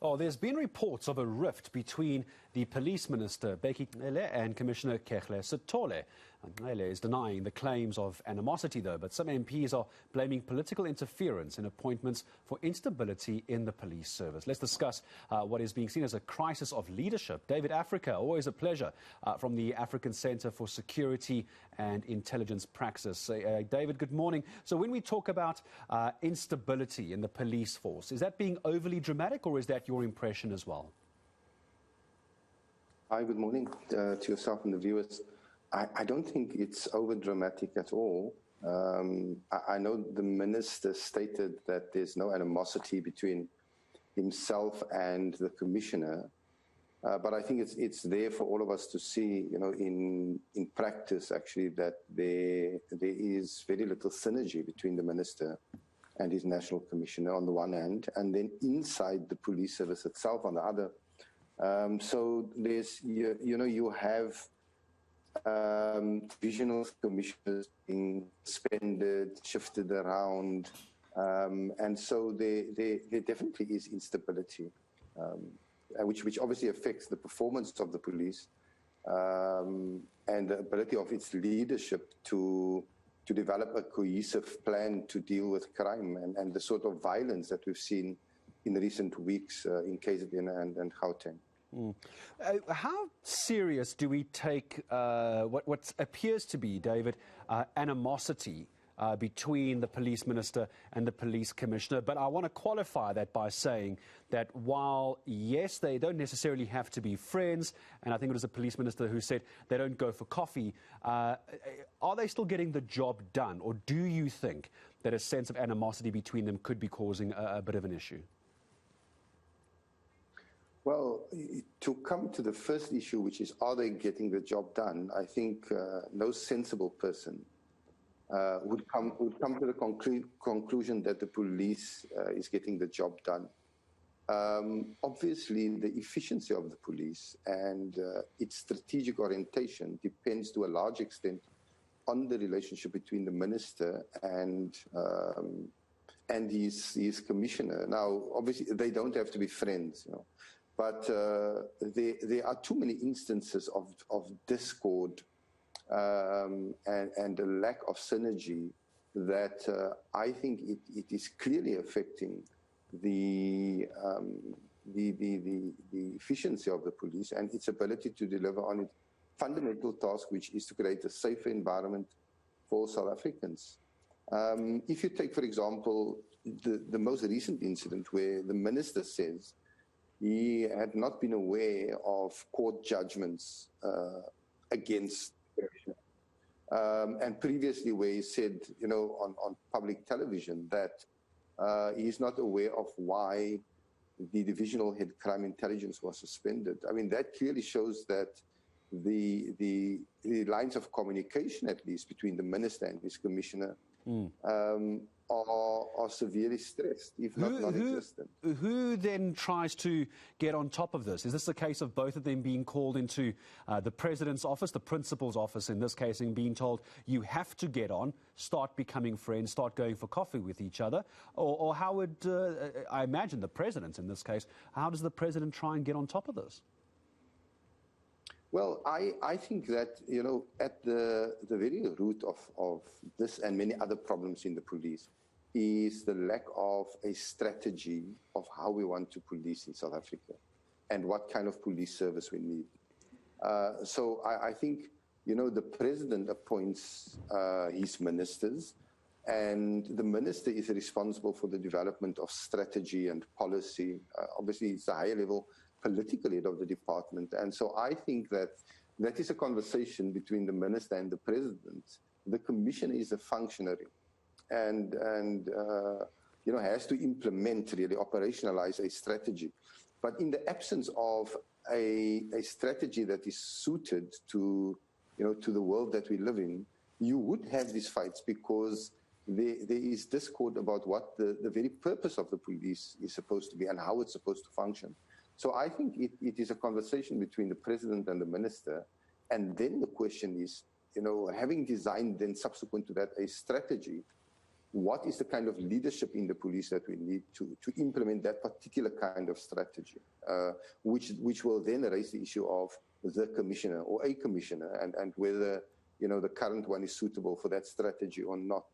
Oh, there's been reports of a rift between the police minister, Bheki, and Commissioner Kehla, Sitole. Cele is denying the claims of animosity, though, but some MPs are blaming political interference in appointments for instability in the police service. Let's discuss what is being seen as a crisis of leadership. David Africa, always a pleasure, from the African Centre for Security and Intelligence Praxis. David, good morning. So when we talk about instability in the police force, is that being overly dramatic, or is that your impression as well? Hi, good morning to yourself and the viewers. I don't think it's over dramatic at all. I know the minister stated that there's no animosity between himself and the commissioner, but I think it's there for all of us to see, in practice actually, that there is very little synergy between the minister and his national commissioner on the one hand, and then inside the police service itself on the other. So there's, you have divisional commissioners being suspended, shifted around, and so there definitely is instability, which obviously affects the performance of the police and the ability of its leadership to develop a cohesive plan to deal with crime and the sort of violence that we've seen in recent weeks in KZN and Gauteng. How serious do we take what appears to be, David, animosity between the police minister and the police commissioner? But I want to qualify that by saying that while, yes, they don't necessarily have to be friends, and I think it was the police minister who said they don't go for coffee, are they still getting the job done? Or do you think that a sense of animosity between them could be causing a bit of an issue? Well, to come to the first issue, which is, are they getting the job done? I think no sensible person would come to the conclusion that the police is getting the job done. Obviously, the efficiency of the police and its strategic orientation depends to a large extent on the relationship between the minister and his commissioner. Now, obviously, they don't have to be friends, but there are too many instances of discord and a lack of synergy that I think it is clearly affecting the efficiency of the police and its ability to deliver on its fundamental task, which is to create a safer environment for South Africans. If you take, for example, the most recent incident where the minister says he had not been aware of court judgments against the commissioner. And previously where he said, on public television that he is not aware of why the divisional head crime intelligence was suspended. I mean, that clearly shows that the lines of communication, at least, between the minister and his commissioner are severely stressed, if not non-existent. Who then tries to get on top of this? Is this a case of both of them being called into the president's office, the principal's office in this case, and being told you have to get on, start becoming friends, start going for coffee with each other? Or how would, I imagine the president in this case, how does the president try and get on top of this? Well, I think that, at the very root of this and many other problems in the police is the lack of a strategy of how we want to police in South Africa and what kind of police service we need. So I think, the president appoints his ministers, and the minister is responsible for the development of strategy and policy. Obviously, it's the higher level political head of the department. And so I think that is a conversation between the minister and the president. The commissioner is a functionary and has to implement, really operationalize a strategy. But in the absence of a strategy that is suited to the world that we live in, you would have these fights because there is discord about what the very purpose of the police is supposed to be and how it's supposed to function. So I think it is a conversation between the president and the minister. And then the question is, having designed then subsequent to that a strategy, what is the kind of leadership in the police that we need to implement that particular kind of strategy, which will then raise the issue of the commissioner or a commissioner and whether, the current one is suitable for that strategy or not.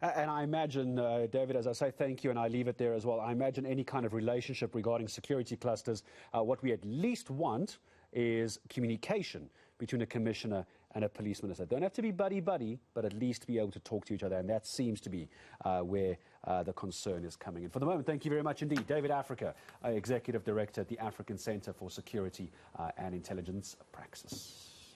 And I imagine, David, as I say thank you, and I leave it there as well, I imagine any kind of relationship regarding security clusters, what we at least want is communication between a commissioner and a police minister. Don't have to be buddy-buddy, but at least be able to talk to each other, and that seems to be where the concern is coming in. For the moment, thank you very much indeed. David Africa, Executive Director at the African Centre for Security and Intelligence Praxis.